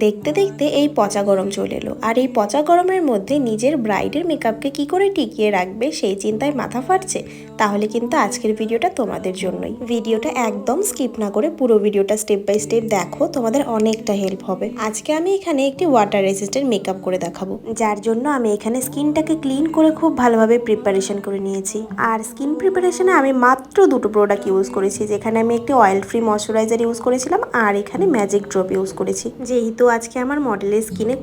দেখতে দেখতে এই পচা গরম চলে এলো, আর এই পচা গরমের মধ্যে নিজের ব্রাইডের মেকআপকে কি করে টিকিয়ে রাখবে সেই চিন্তায় মাথা ফাটছে। তাহলে কিন্তু আজকের ভিডিওটা তোমাদের জন্যই। ভিডিওটা একদম স্কিপ না করে পুরো ভিডিওটা স্টেপ বাই স্টেপ দেখো, তোমাদের অনেকটা হেল্প হবে। আজকে আমি এখানে একটি ওয়াটার রেজিস্ট্যান্ট মেকআপ করে দেখাবো, যার জন্য আমি এখানে স্কিনটাকে ক্লিন করে খুব ভালোভাবে প্রিপারেশন করে নিয়েছি। আর স্কিন প্রিপারেশনে আমি মাত্র দুটো প্রোডাক্ট ইউজ করেছি, যেখানে আমি একটি অয়েল ফ্রি ময়শ্চারাইজার ইউজ করেছিলাম আর এখানে ম্যাজিক ড্রপ ইউজ করেছি। যেহেতু আজকে আমার মডেলের স্কিনে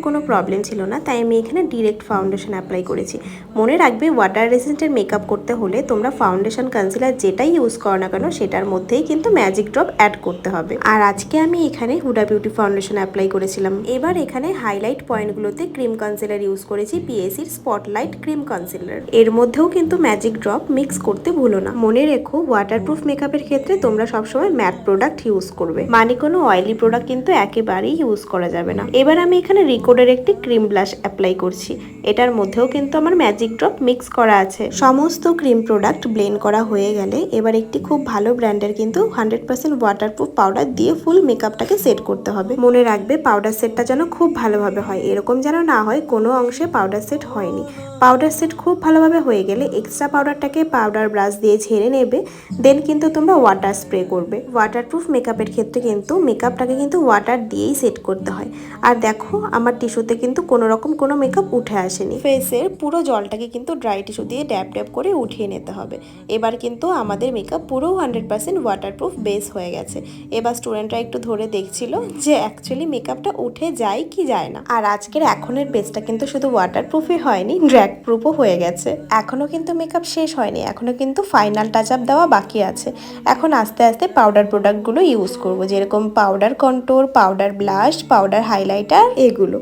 কোনো প্রবলেম ছিল না, তাই আমি এখানে ডিরেক্ট ফাউন্ডেশন অ্যাপ্লাই করেছি। মনে রাখবে, ওয়াটার রেজিস্ট্যান্টের মেকআপ করতে হলে তোমরা ফাউন্ডেশন কনসিলার যেটাই ইউজ করো না কেন সেটার মধ্যেই কিন্তু ম্যাজিক ড্রপ অ্যাড করতে হবে। আর আজকে আমি এখানে হুডা বিউটি ফাউন্ডেশন অ্যাপ্লাই করেছিলাম। এবার এখানে হাইলাইট পয়েন্টগুলোতে ক্রিম কনসিলার ইউজ করেছি, পিএসির স্পটলাইট ক্রিম কনসিলার। এর মধ্যেও কিন্তু ম্যাজিক ড্রপ মিক্স করতে ভুলো না। মনে রেখো, ওয়াটারপ্রুফ মেকআপের ক্ষেত্রে তোমরা সবসময় ম্যাট প্রোডাক্ট ইউজ করবে, মানে কোনো অয়েলি প্রোডাক্ট কিন্তু একেবারেই ইউজ করা যাবে না। এবার আমি এখানে রিকোডের একটি ক্রিম ব্লাশ অ্যাপ্লাই করছি। এটার মধ্যেও কিন্তু আমার ম্যাজিক ড্রপ মিক্স করা আছে। সমস্ত ক্রিম প্রোডাক্ট ব্লেন্ড করা হয়ে গেলে এবার একটি খুব ভালো ব্র্যান্ডের কিন্তু 100% ওয়াটারপ্রুফ পাউডার দিয়ে ফুল মেকআপটাকে সেট করতে হবে। মনে রাখবে, পাউডার সেটটা যেন খুব ভালোভাবে হয়, এরকম যেন না হয় কোনো অংশে পাউডার সেট হয়নি। পাউডার সেট খুব ভালোভাবে হয়ে গেলে এক্সট্রা পাউডারটাকে পাউডার ব্রাশ দিয়ে ঝেড়ে নেবে, দেন কিন্তু তোমরা ওয়াটার স্প্রে করবে। ওয়াটারপ্রুফ মেকআপের ক্ষেত্রে কিন্তু মেকআপটাকে কিন্তু ওয়াটার দিয়েই সেট করতে হয়। আর দেখো, আমার টিস্যুতে কিন্তু কোনো মেকআপ উঠে আসেনি। ফেসের পুরো জলটাকে কিন্তু ড্রাই টিস্যু দিয়ে ড্যাব ড্যাব করে উঠিয়ে নিতে হবে। এবার কিন্তু আমাদের মেকআপ পুরো 100% ওয়াটারপ্রুফ বেস হয়ে গেছে। এবার স্টুডেন্টরা একটু ধরে দেখছিল যে অ্যাকচুয়ালি মেকআপটা উঠে যায় কি যায় না। আর আজকের এখনের বেসটা কিন্তু শুধু ওয়াটারপ্রুফই হয়নি, ড্র্যাগ প্রুফও হয়ে গেছে। এখনো কিন্তু মেকআপ শেষ হয়নি, এখনো কিন্তু ফাইনাল টাচ আপ দেওয়া বাকি আছে। এখন আস্তে আস্তে পাউডার প্রোডাক্টগুলো ইউজ করব, যেরকম powder contour, powder blush, powder highlighter, এগুলো।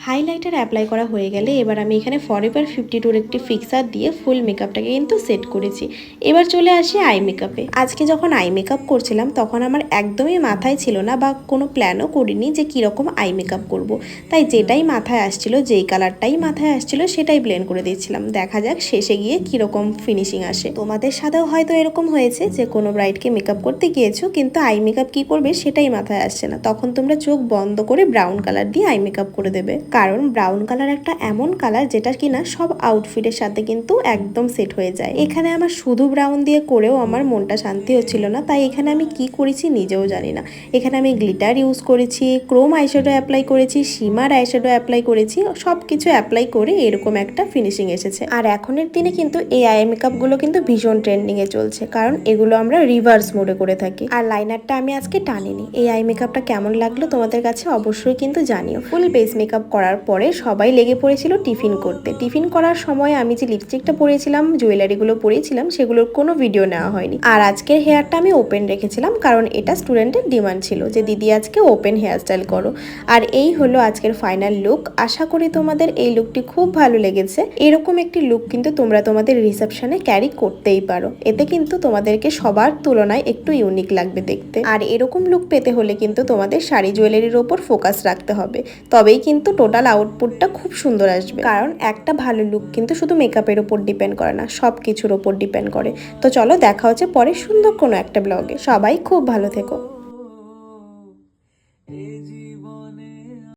হাইলাইটার অ্যাপ্লাই করা হয়ে গেলে এবার আমি এখানে ফরএভার 52 একটি ফিক্সার দিয়ে ফুল মেকআপটাকে কিন্তু সেট করেছি। এবার চলে আসি আই মেকআপে। আজকে যখন আই মেকআপ করছিলাম তখন আমার একদমই মাথায় ছিল না বা কোনো প্ল্যানও করিনি যে কীরকম আই মেকআপ করব। তাই যেটাই মাথায় আসছিল, যেই কালারটাই মাথায় আসছিল সেটাই ব্লেন্ড করে দিচ্ছিলাম। দেখা যাক শেষে গিয়ে কীরকম ফিনিশিং আসে। তোমাদের সাথেও হয়তো এরকম হয়েছে যে কোনো ব্রাইডকে মেকআপ করতে গিয়েছো কিন্তু আই মেকআপ কী করবে সেটাই মাথায় আসছে না, তখন তোমরা চোখ বন্ধ করে ব্রাউন কালার দিয়ে আই মেকআপ করে দেবে। কারণ ব্রাউন কালার একটা এমন কালার যেটা কিনা সব আউটফিটের সাথে কিন্তু একদম সেট হয়ে যায়। এখানে আমার শুধু ব্রাউন দিয়ে করেও আমার মনটা শান্তি হচ্ছিল না, তাই এখানে আমি কি করেছি নিজেও জানি না। এখানে আমি গ্লিটার ইউজ করেছি, ক্রোম আইশ্যাডো অ্যাপ্লাই করেছি, শিমার আইশ্যাডো অ্যাপ্লাই করেছি, সব কিছু অ্যাপ্লাই করে এরকম একটা ফিনিশিং এসেছে। আর এখনের দিনে কিন্তু এই আই মেকআপগুলো কিন্তু ভীষণ ট্রেন্ডিংয়ে চলছে, কারণ এগুলো আমরা রিভার্স মোডে করে থাকি। আর লাইনারটা আমি আজকে টানিনি। এই আই মেকআপটা কেমন লাগলো তোমাদের কাছে অবশ্যই কিন্তু জানিও। ফুল বেস মেকআপ করার পরে সবাই লেগে পড়েছিল টিফিন করতে। টিফিন করার সময় আমি যে লিপস্টিকটা পরেছিলাম, জুয়েলারিগুলো পরেছিলাম, সেগুলোর কোনো ভিডিও নেওয়া হয়নি। আর আজকের হেয়ারটা আমি ওপেন রেখেছিলাম, কারণ এটা স্টুডেন্টের ডিমান্ড ছিল যে দিদি আজকে ওপেন হেয়ারস্টাইল করো। আর এই হলো আজকের ফাইনাল লুক। আশা করি তোমাদের এই লুকটি খুব ভালো লেগেছে। এরকম একটি লুক কিন্তু তোমরা তোমাদের রিসেপশনে ক্যারি করতেই পারো, এতে কিন্তু তোমাদেরকে সবার তুলনায় একটু ইউনিক লাগবে দেখতে। আর এরকম লুক পেতে হলে কিন্তু তোমাদের শাড়ি জুয়েলারির ওপর ফোকাস রাখতে হবে, তবেই কিন্তু টোটাল আউটপুটটা খুব সুন্দর আসবে। কারণ একটা ভালো লুক কিন্তু শুধু মেকআপের ওপর ডিপেন্ড করে না, সব কিছুর ওপর ডিপেন্ড করে। তো চলো, দেখা হচ্ছে পরে সুন্দর কোনো একটা ব্লগে। সবাই খুব ভালো থেকো।